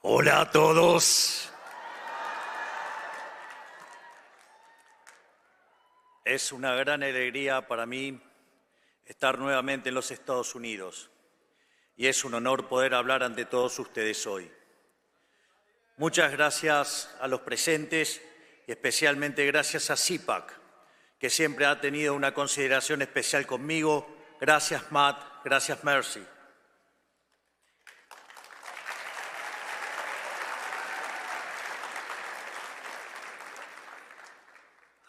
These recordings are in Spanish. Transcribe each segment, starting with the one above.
Hola a todos. Es una gran alegría para mí estar nuevamente en los Estados Unidos y es un honor poder hablar ante todos ustedes hoy. Muchas gracias a los presentes y especialmente gracias a CIPAC, que siempre ha tenido una consideración especial conmigo. Gracias, Matt. Gracias, Mercy.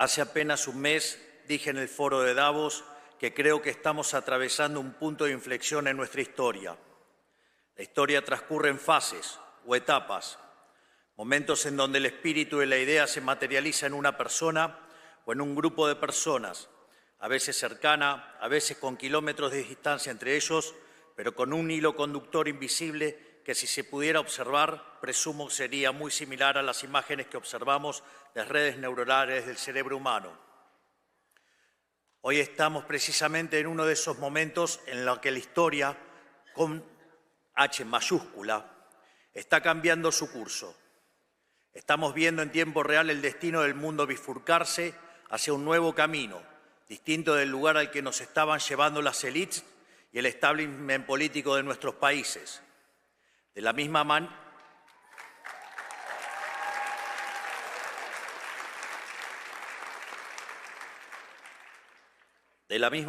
Hace apenas un mes dije en el foro de Davos que creo que estamos atravesando un punto de inflexión en nuestra historia. La historia transcurre en fases o etapas, momentos en donde el espíritu y la idea se materializa en una persona o en un grupo de personas, a veces cercana, a veces con kilómetros de distancia entre ellos, pero con un hilo conductor invisible que si se pudiera observar, presumo sería muy similar a las imágenes que observamos de redes neuronales del cerebro humano. Hoy estamos precisamente en uno de esos momentos en los que la historia, con H mayúscula, está cambiando su curso. Estamos viendo en tiempo real el destino del mundo bifurcarse hacia un nuevo camino, distinto del lugar al que nos estaban llevando las élites y el establishment político de nuestros países. De la misma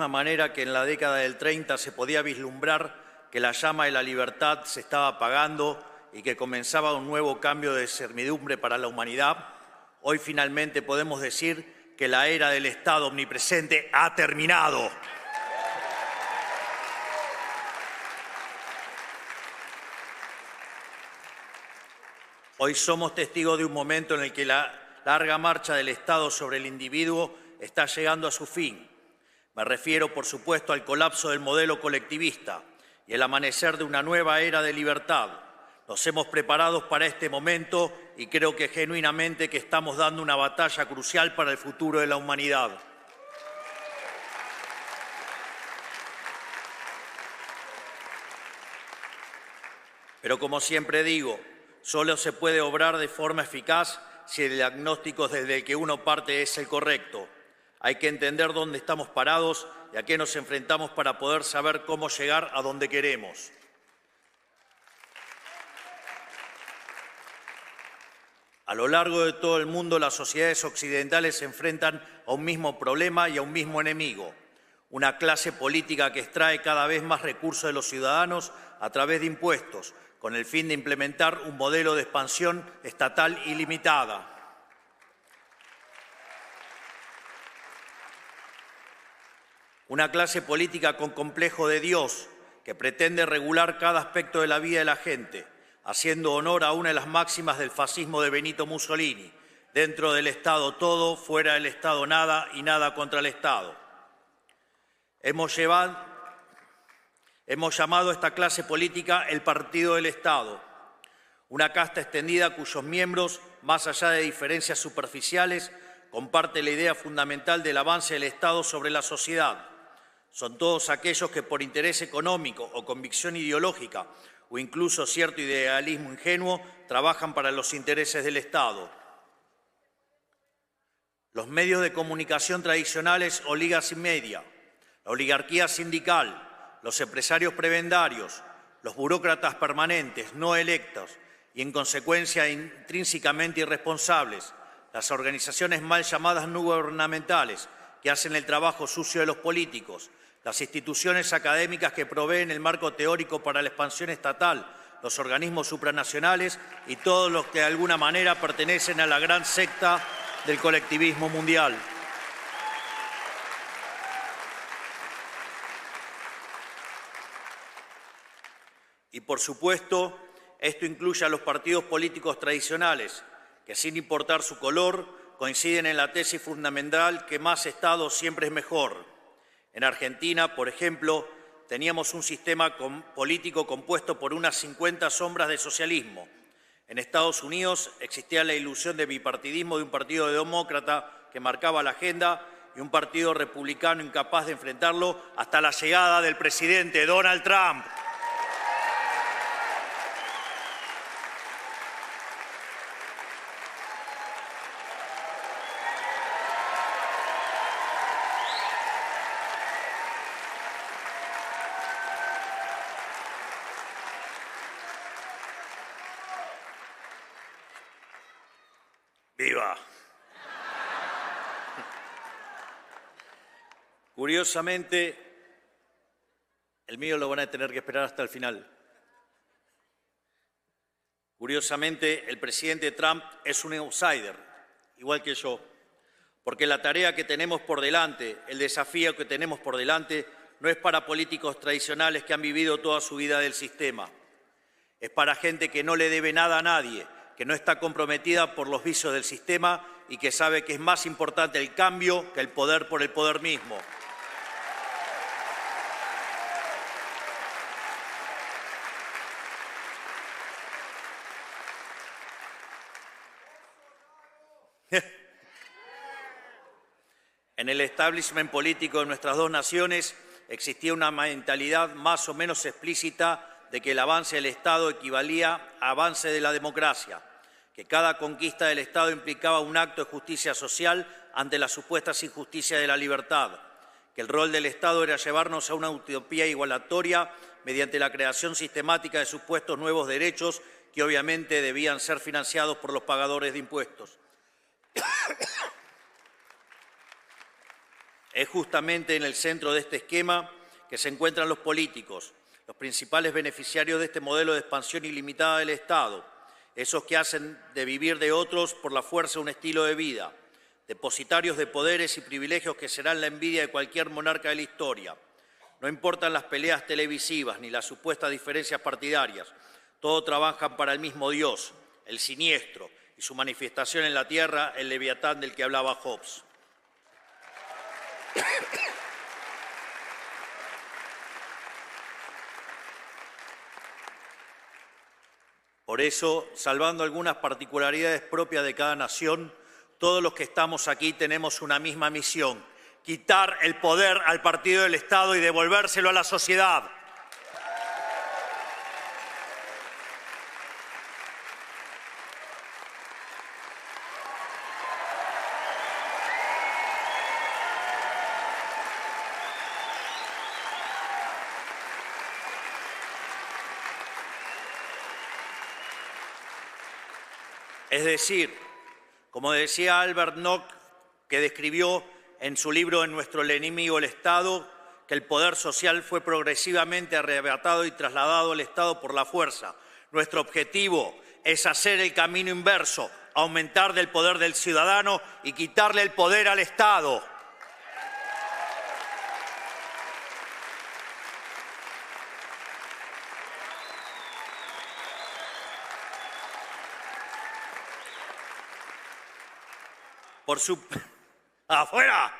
manera que en la década del 30 se podía vislumbrar que la llama de la libertad se estaba apagando y que comenzaba un nuevo cambio de servidumbre para la humanidad, hoy finalmente podemos decir que la era del Estado omnipresente ha terminado. Hoy somos testigos de un momento en el que la larga marcha del Estado sobre el individuo está llegando a su fin. Me refiero, por supuesto, al colapso del modelo colectivista y el amanecer de una nueva era de libertad. Nos hemos preparado para este momento y creo que genuinamente que estamos dando una batalla crucial para el futuro de la humanidad. Pero como siempre digo, solo se puede obrar de forma eficaz si el diagnóstico desde el que uno parte es el correcto. Hay que entender dónde estamos parados y a qué nos enfrentamos para poder saber cómo llegar a donde queremos. A lo largo de todo el mundo, las sociedades occidentales se enfrentan a un mismo problema y a un mismo enemigo, una clase política que extrae cada vez más recursos de los ciudadanos a través de impuestos, con el fin de implementar un modelo de expansión estatal ilimitada. Una clase política con complejo de Dios que pretende regular cada aspecto de la vida de la gente, haciendo honor a una de las máximas del fascismo de Benito Mussolini: dentro del Estado todo, fuera del Estado nada y nada contra el Estado. Hemos llamado a esta clase política el Partido del Estado, una casta extendida cuyos miembros, más allá de diferencias superficiales, comparten la idea fundamental del avance del Estado sobre la sociedad. Son todos aquellos que por interés económico o convicción ideológica o incluso cierto idealismo ingenuo trabajan para los intereses del Estado. Los medios de comunicación tradicionales o ligas y media, la oligarquía sindical, los empresarios prebendarios, los burócratas permanentes no electos y en consecuencia intrínsecamente irresponsables, las organizaciones mal llamadas no gubernamentales que hacen el trabajo sucio de los políticos, las instituciones académicas que proveen el marco teórico para la expansión estatal, los organismos supranacionales y todos los que de alguna manera pertenecen a la gran secta del colectivismo mundial. Y por supuesto, esto incluye a los partidos políticos tradicionales, que sin importar su color, coinciden en la tesis fundamental que más Estado siempre es mejor. En Argentina, por ejemplo, teníamos un sistema político compuesto por unas 50 sombras de socialismo. En Estados Unidos existía la ilusión de bipartidismo de un partido demócrata que marcaba la agenda y un partido republicano incapaz de enfrentarlo hasta la llegada del presidente Donald Trump. ¡Viva! Curiosamente, el mío lo van a tener que esperar hasta el final. Curiosamente, el presidente Trump es un outsider, igual que yo, porque la tarea que tenemos por delante, el desafío que tenemos por delante, no es para políticos tradicionales que han vivido toda su vida del sistema. Es para gente que no le debe nada a nadie, que no está comprometida por los vicios del sistema y que sabe que es más importante el cambio que el poder por el poder mismo. En el establishment político de nuestras dos naciones existía una mentalidad más o menos explícita de que el avance del Estado equivalía a avance de la democracia, que cada conquista del Estado implicaba un acto de justicia social ante las supuestas injusticias de la libertad, que el rol del Estado era llevarnos a una utopía igualatoria mediante la creación sistemática de supuestos nuevos derechos que obviamente debían ser financiados por los pagadores de impuestos. Es justamente en el centro de este esquema que se encuentran los políticos, los principales beneficiarios de este modelo de expansión ilimitada del Estado, esos que hacen de vivir de otros por la fuerza un estilo de vida, depositarios de poderes y privilegios que serán la envidia de cualquier monarca de la historia. No importan las peleas televisivas ni las supuestas diferencias partidarias, todos trabajan para el mismo Dios, el siniestro, y su manifestación en la tierra, el leviatán del que hablaba Hobbes. Por eso, salvando algunas particularidades propias de cada nación, todos los que estamos aquí tenemos una misma misión: quitar el poder al partido del Estado y devolvérselo a la sociedad. Es decir, como decía Albert Nock, que describió en su libro En nuestro enemigo el Estado, que el poder social fue progresivamente arrebatado y trasladado al Estado por la fuerza. Nuestro objetivo es hacer el camino inverso, aumentar del poder del ciudadano y quitarle el poder al Estado. Por su... ¡Afuera!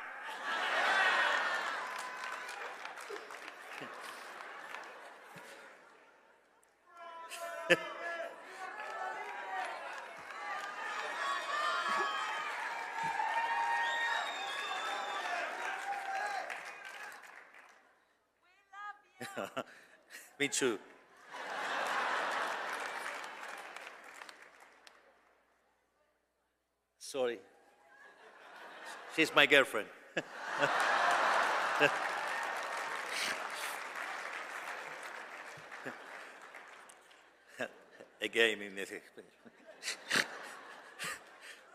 Me too. Sorry. She's my girlfriend. Again,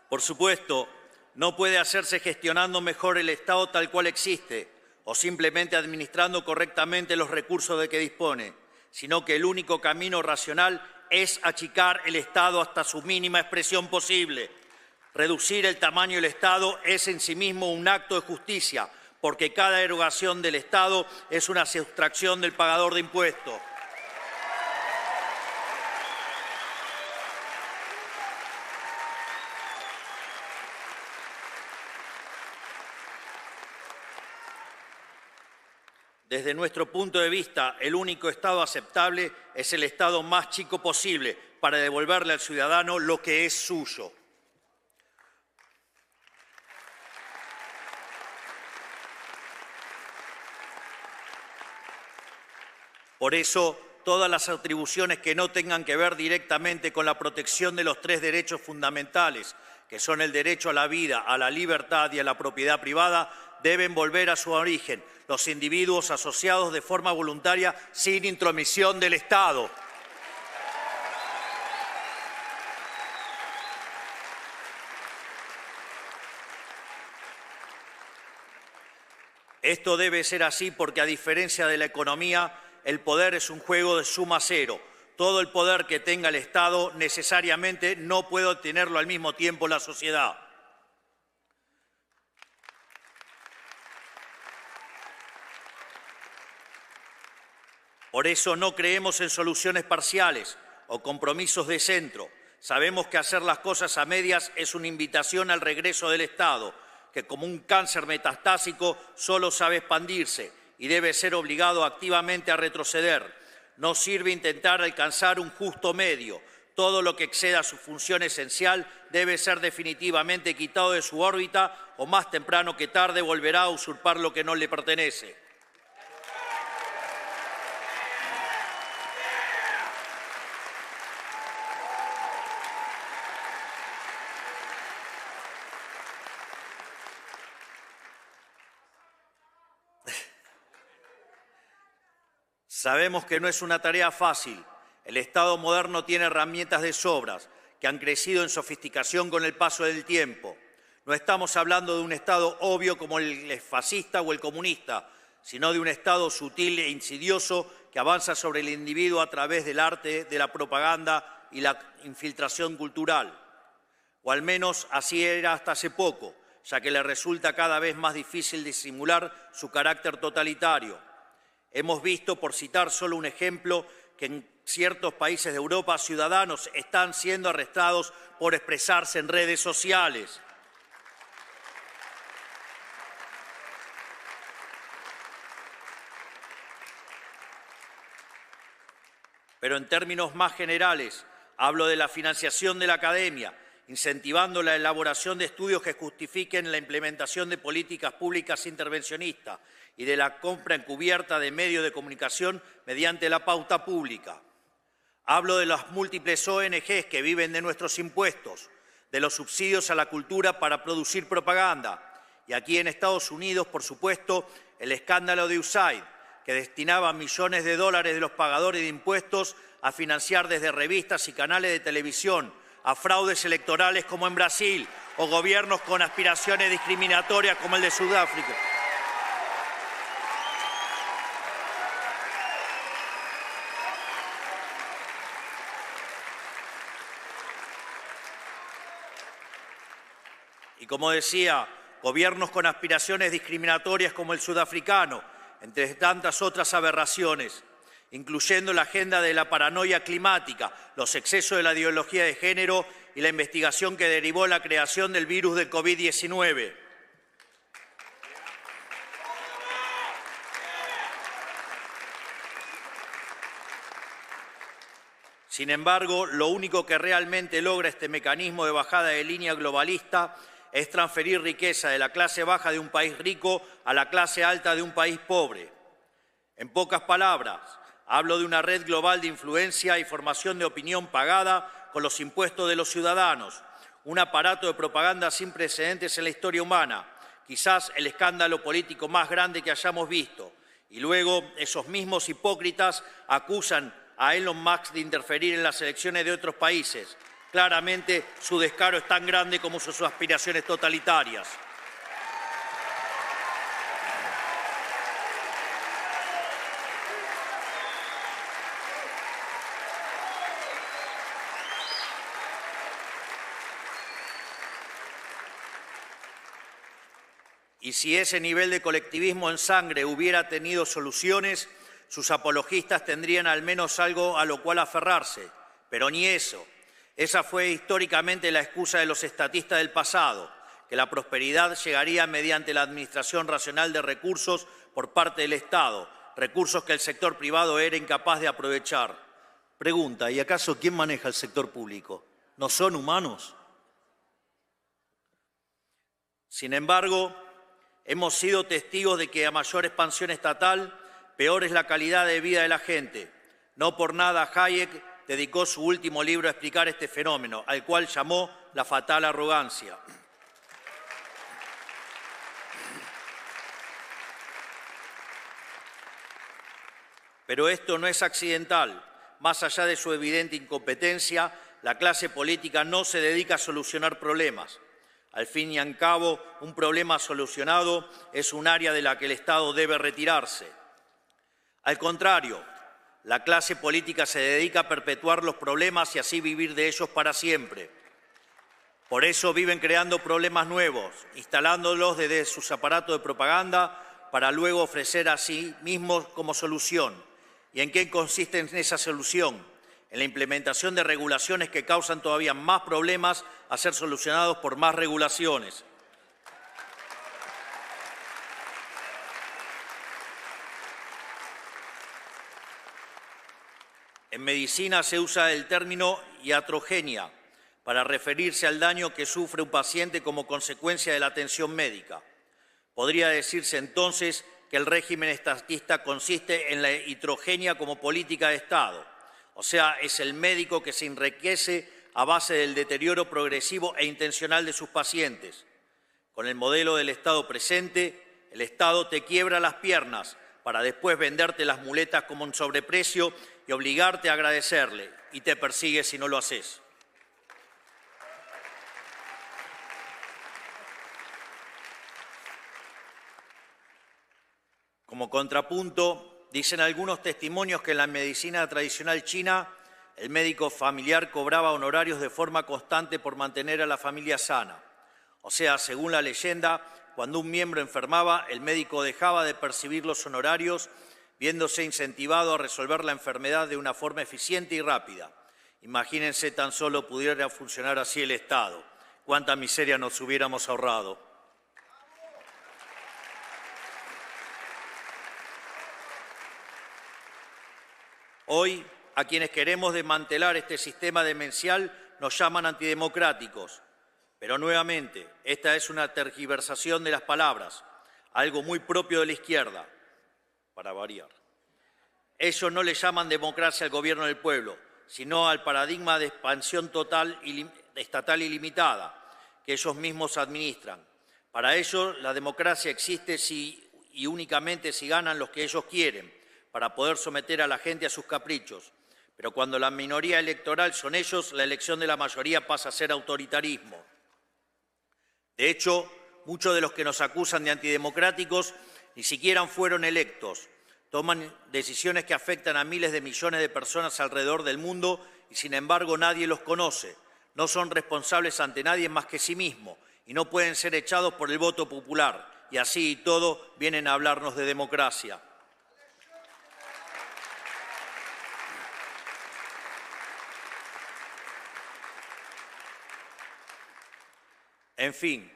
por supuesto, no puede hacerse gestionando mejor el Estado tal cual existe o simplemente administrando correctamente los recursos de que dispone, sino que el único camino racional es achicar el Estado hasta su mínima expresión posible. Reducir el tamaño del Estado es en sí mismo un acto de justicia, porque cada erogación del Estado es una sustracción del pagador de impuestos. Desde nuestro punto de vista, el único Estado aceptable es el Estado más chico posible para devolverle al ciudadano lo que es suyo. Por eso, todas las atribuciones que no tengan que ver directamente con la protección de los tres derechos fundamentales, que son el derecho a la vida, a la libertad y a la propiedad privada, deben volver a su origen, los individuos asociados de forma voluntaria sin intromisión del Estado. Esto debe ser así porque, a diferencia de la economía, el poder es un juego de suma cero. Todo el poder que tenga el Estado necesariamente no puede obtenerlo al mismo tiempo la sociedad. Por eso no creemos en soluciones parciales o compromisos de centro. Sabemos que hacer las cosas a medias es una invitación al regreso del Estado, que como un cáncer metastásico solo sabe expandirse y debe ser obligado activamente a retroceder. No sirve intentar alcanzar un justo medio. Todo lo que exceda su función esencial debe ser definitivamente quitado de su órbita o más temprano que tarde volverá a usurpar lo que no le pertenece. Sabemos que no es una tarea fácil. El Estado moderno tiene herramientas de sobras que han crecido en sofisticación con el paso del tiempo. No estamos hablando de un Estado obvio como el fascista o el comunista, sino de un Estado sutil e insidioso que avanza sobre el individuo a través del arte, de la propaganda y la infiltración cultural. O al menos así era hasta hace poco, ya que le resulta cada vez más difícil disimular su carácter totalitario. Hemos visto, por citar solo un ejemplo, que en ciertos países de Europa ciudadanos están siendo arrestados por expresarse en redes sociales. Pero en términos más generales, hablo de la financiación de la academia, incentivando la elaboración de estudios que justifiquen la implementación de políticas públicas intervencionistas y de la compra encubierta de medios de comunicación mediante la pauta pública. Hablo de las múltiples ONGs que viven de nuestros impuestos, de los subsidios a la cultura para producir propaganda. Y aquí en Estados Unidos, por supuesto, el escándalo de USAID, que destinaba millones de dólares de los pagadores de impuestos a financiar desde revistas y canales de televisión a fraudes electorales como en Brasil o gobiernos con aspiraciones discriminatorias como el de Sudáfrica. Y como decía, gobiernos con aspiraciones discriminatorias como el sudafricano, entre tantas otras aberraciones, incluyendo la agenda de la paranoia climática, los excesos de la ideología de género y la investigación que derivó la creación del virus del COVID-19. Sin embargo, lo único que realmente logra este mecanismo de bajada de línea globalista es transferir riqueza de la clase baja de un país rico a la clase alta de un país pobre. En pocas palabras, hablo de una red global de influencia y formación de opinión pagada con los impuestos de los ciudadanos, un aparato de propaganda sin precedentes en la historia humana, quizás el escándalo político más grande que hayamos visto. Y luego esos mismos hipócritas acusan a Elon Musk de interferir en las elecciones de otros países. Claramente su descaro es tan grande como sus aspiraciones totalitarias. Y si ese nivel de colectivismo en sangre hubiera tenido soluciones, sus apologistas tendrían al menos algo a lo cual aferrarse, pero ni eso. Esa fue históricamente la excusa de los estatistas del pasado, que la prosperidad llegaría mediante la administración racional de recursos por parte del Estado, recursos que el sector privado era incapaz de aprovechar. Pregunta, ¿y acaso quién maneja el sector público? ¿No son humanos? Sin embargo, hemos sido testigos de que a mayor expansión estatal, peor es la calidad de vida de la gente. No por nada Hayek dedicó su último libro a explicar este fenómeno, al cual llamó la fatal arrogancia. Pero esto no es accidental. Más allá de su evidente incompetencia, la clase política no se dedica a solucionar problemas. Al fin y al cabo, un problema solucionado es un área de la que el Estado debe retirarse. Al contrario, la clase política se dedica a perpetuar los problemas y así vivir de ellos para siempre. Por eso viven creando problemas nuevos, instalándolos desde sus aparatos de propaganda para luego ofrecer a sí mismos como solución. ¿Y en qué consiste esa solución? En la implementación de regulaciones que causan todavía más problemas a ser solucionados por más regulaciones. En medicina se usa el término iatrogenia para referirse al daño que sufre un paciente como consecuencia de la atención médica. Podría decirse entonces que el régimen estatista consiste en la iatrogenia como política de Estado. O sea, es el médico que se enriquece a base del deterioro progresivo e intencional de sus pacientes. Con el modelo del Estado presente, el Estado te quiebra las piernas para después venderte las muletas como un sobreprecio y obligarte a agradecerle, y te persigue si no lo haces. Como contrapunto, dicen algunos testimonios que en la medicina tradicional china el médico familiar cobraba honorarios de forma constante por mantener a la familia sana. O sea, según la leyenda, cuando un miembro enfermaba, el médico dejaba de percibir los honorarios, viéndose incentivado a resolver la enfermedad de una forma eficiente y rápida. Imagínense tan solo pudiera funcionar así el Estado. Cuánta miseria nos hubiéramos ahorrado. Hoy, a quienes queremos desmantelar este sistema demencial nos llaman antidemocráticos. Pero nuevamente, esta es una tergiversación de las palabras, algo muy propio de la izquierda, para variar. Ellos no le llaman democracia al gobierno del pueblo, sino al paradigma de expansión total estatal ilimitada que ellos mismos administran. Para ellos, la democracia existe si y únicamente si ganan los que ellos quieren, para poder someter a la gente a sus caprichos. Pero cuando la minoría electoral son ellos, la elección de la mayoría pasa a ser autoritarismo. De hecho, muchos de los que nos acusan de antidemocráticos ni siquiera fueron electos. Toman decisiones que afectan a miles de millones de personas alrededor del mundo y, sin embargo, nadie los conoce. No son responsables ante nadie más que sí mismos y no pueden ser echados por el voto popular. Y así y todo vienen a hablarnos de democracia. En fin,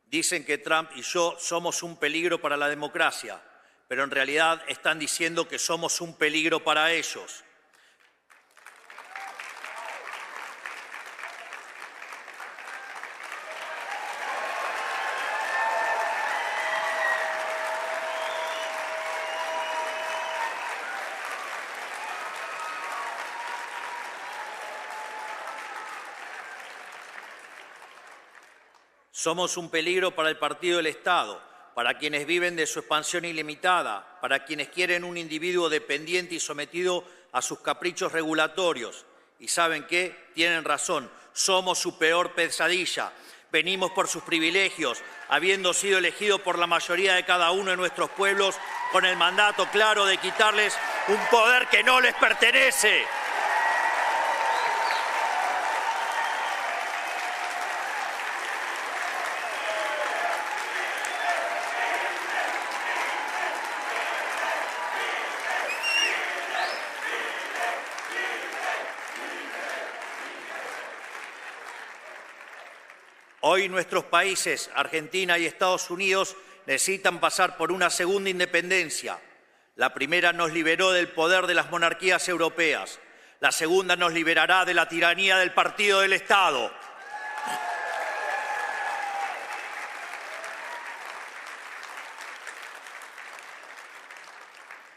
dicen que Trump y yo somos un peligro para la democracia, pero en realidad están diciendo que somos un peligro para ellos. Somos un peligro para el partido del Estado, para quienes viven de su expansión ilimitada, para quienes quieren un individuo dependiente y sometido a sus caprichos regulatorios. Y ¿saben qué? Tienen razón, somos su peor pesadilla. Venimos por sus privilegios, habiendo sido elegidos por la mayoría de cada uno de nuestros pueblos, con el mandato claro de quitarles un poder que no les pertenece. Hoy nuestros países, Argentina y Estados Unidos, necesitan pasar por una segunda independencia. La primera nos liberó del poder de las monarquías europeas. La segunda nos liberará de la tiranía del partido del Estado.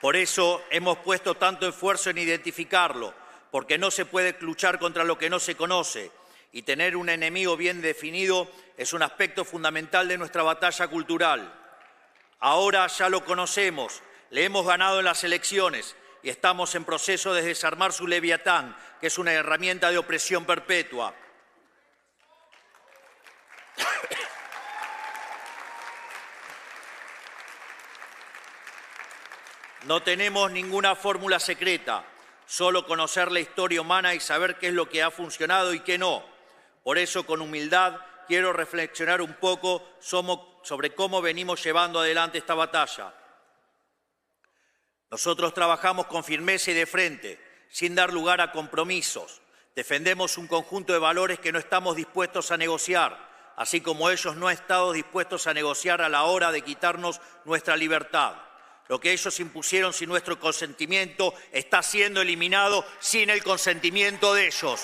Por eso hemos puesto tanto esfuerzo en identificarlo, porque no se puede luchar contra lo que no se conoce. Y tener un enemigo bien definido es un aspecto fundamental de nuestra batalla cultural. Ahora ya lo conocemos, le hemos ganado en las elecciones y estamos en proceso de desarmar su leviatán, que es una herramienta de opresión perpetua. No tenemos ninguna fórmula secreta, solo conocer la historia humana y saber qué es lo que ha funcionado y qué no. Por eso, con humildad, quiero reflexionar un poco sobre cómo venimos llevando adelante esta batalla. Nosotros trabajamos con firmeza y de frente, sin dar lugar a compromisos. Defendemos un conjunto de valores que no estamos dispuestos a negociar, así como ellos no han estado dispuestos a negociar a la hora de quitarnos nuestra libertad. Lo que ellos impusieron sin nuestro consentimiento está siendo eliminado sin el consentimiento de ellos.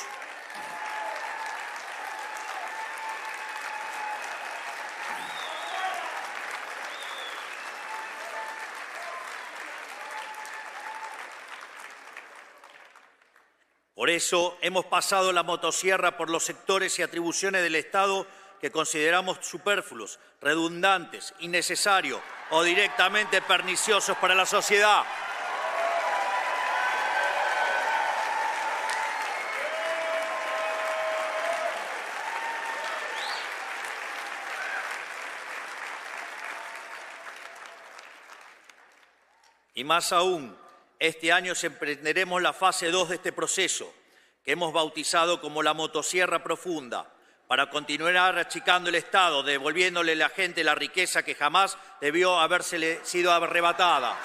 Por eso hemos pasado la motosierra por los sectores y atribuciones del Estado que consideramos superfluos, redundantes, innecesarios o directamente perniciosos para la sociedad. Y más aún, este año emprenderemos la fase 2 de este proceso, que hemos bautizado como la motosierra profunda, para continuar achicando el Estado, devolviéndole a la gente la riqueza que jamás debió habérsele sido arrebatada.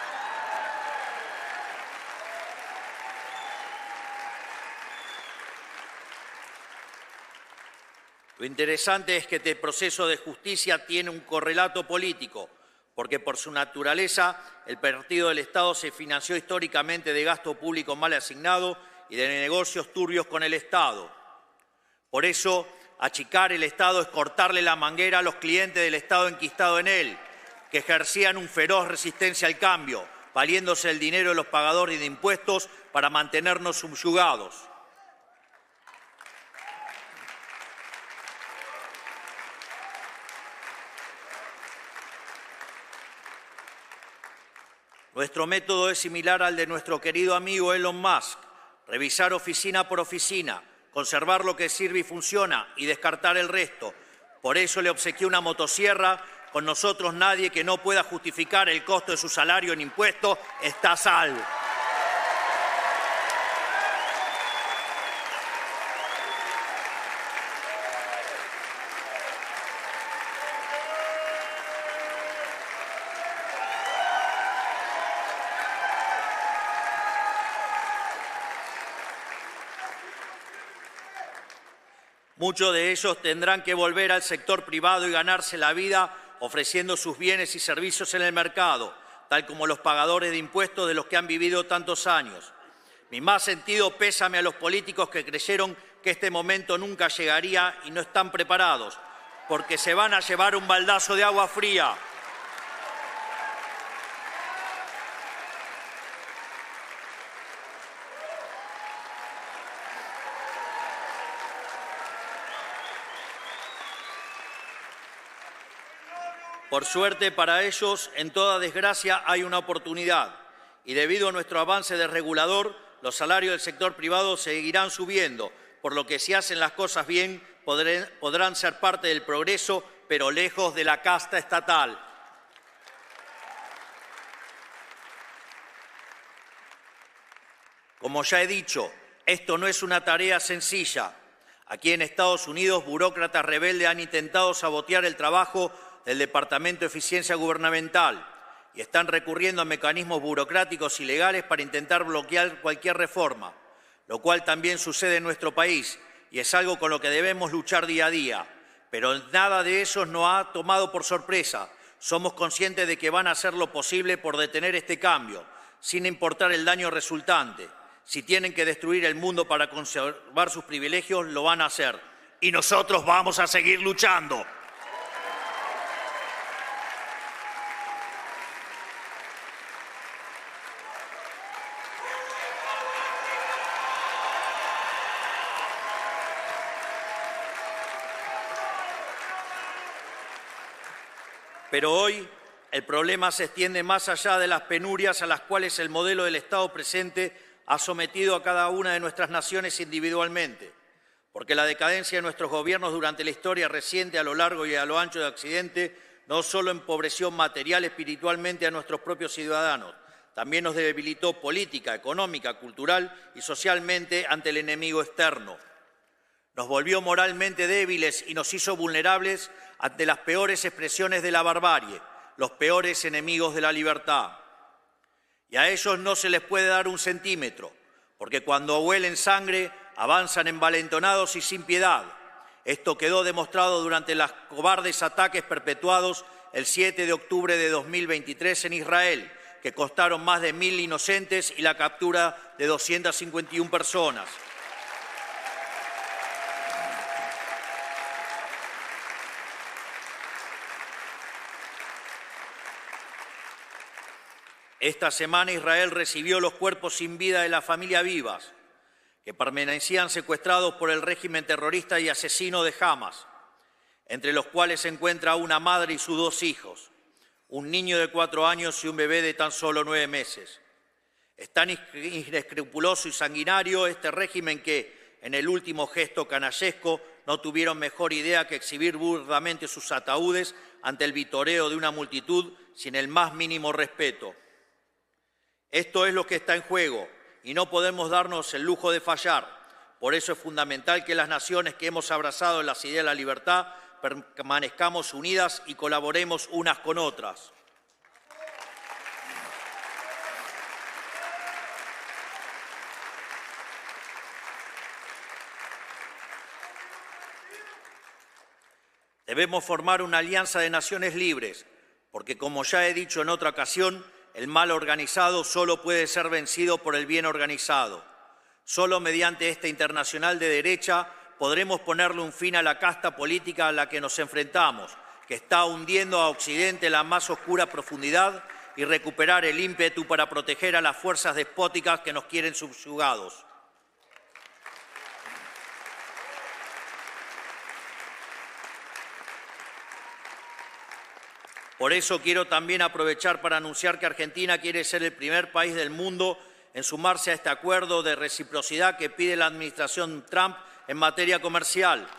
Lo interesante es que este proceso de justicia tiene un correlato político, porque por su naturaleza el partido del Estado se financió históricamente de gasto público mal asignado y de negocios turbios con el Estado. Por eso, achicar el Estado es cortarle la manguera a los clientes del Estado enquistado en él, que ejercían una feroz resistencia al cambio, valiéndose el dinero de los pagadores de impuestos para mantenernos subyugados. Nuestro método es similar al de nuestro querido amigo Elon Musk: revisar oficina por oficina, conservar lo que sirve y funciona y descartar el resto. Por eso le obsequié una motosierra. Con nosotros nadie que no pueda justificar el costo de su salario en impuestos está a salvo. Muchos de ellos tendrán que volver al sector privado y ganarse la vida ofreciendo sus bienes y servicios en el mercado, tal como los pagadores de impuestos de los que han vivido tantos años. Mi más sentido pésame a los políticos que creyeron que este momento nunca llegaría y no están preparados, porque se van a llevar un baldazo de agua fría. Por suerte para ellos, en toda desgracia hay una oportunidad, y debido a nuestro avance desregulador, los salarios del sector privado seguirán subiendo, por lo que si hacen las cosas bien podrán ser parte del progreso, pero lejos de la casta estatal. Como ya he dicho, esto no es una tarea sencilla. Aquí en Estados Unidos, burócratas rebeldes han intentado sabotear el trabajo del Departamento de Eficiencia Gubernamental y están recurriendo a mecanismos burocráticos y legales para intentar bloquear cualquier reforma, lo cual también sucede en nuestro país y es algo con lo que debemos luchar día a día. Pero nada de eso nos ha tomado por sorpresa. Somos conscientes de que van a hacer lo posible por detener este cambio, sin importar el daño resultante. Si tienen que destruir el mundo para conservar sus privilegios, lo van a hacer. Y nosotros vamos a seguir luchando. Pero hoy el problema se extiende más allá de las penurias a las cuales el modelo del Estado presente ha sometido a cada una de nuestras naciones individualmente, porque la decadencia de nuestros gobiernos durante la historia reciente a lo largo y a lo ancho de Occidente no solo empobreció material y espiritualmente a nuestros propios ciudadanos, también nos debilitó política, económica, cultural y socialmente ante el enemigo externo. Nos volvió moralmente débiles y nos hizo vulnerables ante las peores expresiones de la barbarie, los peores enemigos de la libertad. Y a ellos no se les puede dar un centímetro, porque cuando huelen sangre avanzan envalentonados y sin piedad. Esto quedó demostrado durante los cobardes ataques perpetuados el 7 de octubre de 2023 en Israel, que costaron más de 1.000 inocentes y la captura de 251 personas. Esta semana Israel recibió los cuerpos sin vida de la familia Vivas, que permanecían secuestrados por el régimen terrorista y asesino de Hamas, entre los cuales se encuentra una madre y sus 2 hijos, un niño de 4 años y un bebé de tan solo 9 meses. Es tan inescrupuloso y sanguinario este régimen que, en el último gesto canallesco, no tuvieron mejor idea que exhibir burdamente sus ataúdes ante el vitoreo de una multitud sin el más mínimo respeto. Esto es lo que está en juego y no podemos darnos el lujo de fallar. Por eso es fundamental que las naciones que hemos abrazado las ideas de la libertad permanezcamos unidas y colaboremos unas con otras. Debemos formar una alianza de naciones libres, porque como ya he dicho en otra ocasión, el mal organizado solo puede ser vencido por el bien organizado. Solo mediante esta internacional de derecha podremos ponerle un fin a la casta política a la que nos enfrentamos, que está hundiendo a Occidente en la más oscura profundidad, y recuperar el ímpetu para proteger a las fuerzas despóticas que nos quieren subyugados. Por eso quiero también aprovechar para anunciar que Argentina quiere ser el primer país del mundo en sumarse a este acuerdo de reciprocidad que pide la administración Trump en materia comercial.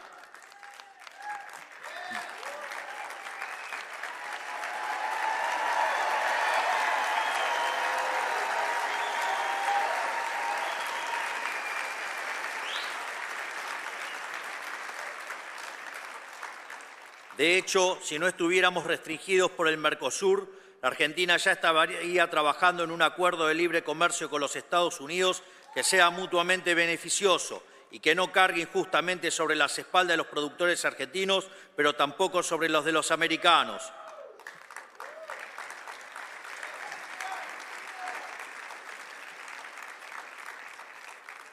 De hecho, si no estuviéramos restringidos por el Mercosur, la Argentina ya estaría trabajando en un acuerdo de libre comercio con los Estados Unidos que sea mutuamente beneficioso y que no cargue injustamente sobre las espaldas de los productores argentinos, pero tampoco sobre los de los americanos.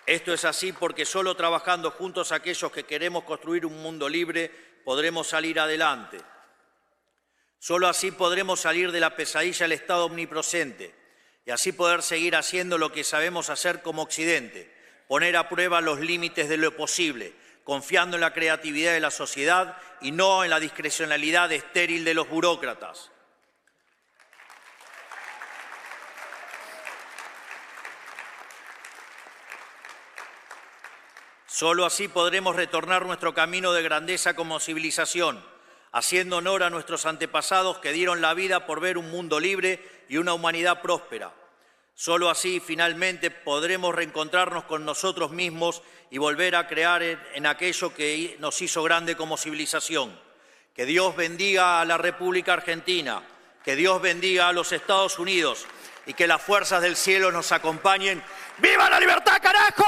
Esto es así porque solo trabajando juntos aquellos que queremos construir un mundo libre podremos salir adelante. Solo así podremos salir de la pesadilla del Estado omnipresente y así poder seguir haciendo lo que sabemos hacer como Occidente, poner a prueba los límites de lo posible, confiando en la creatividad de la sociedad y no en la discrecionalidad estéril de los burócratas. Solo así podremos retornar nuestro camino de grandeza como civilización, haciendo honor a nuestros antepasados que dieron la vida por ver un mundo libre y una humanidad próspera. Solo así, finalmente, podremos reencontrarnos con nosotros mismos y volver a crear en aquello que nos hizo grande como civilización. Que Dios bendiga a la República Argentina, que Dios bendiga a los Estados Unidos y que las fuerzas del cielo nos acompañen. ¡Viva la libertad, carajo!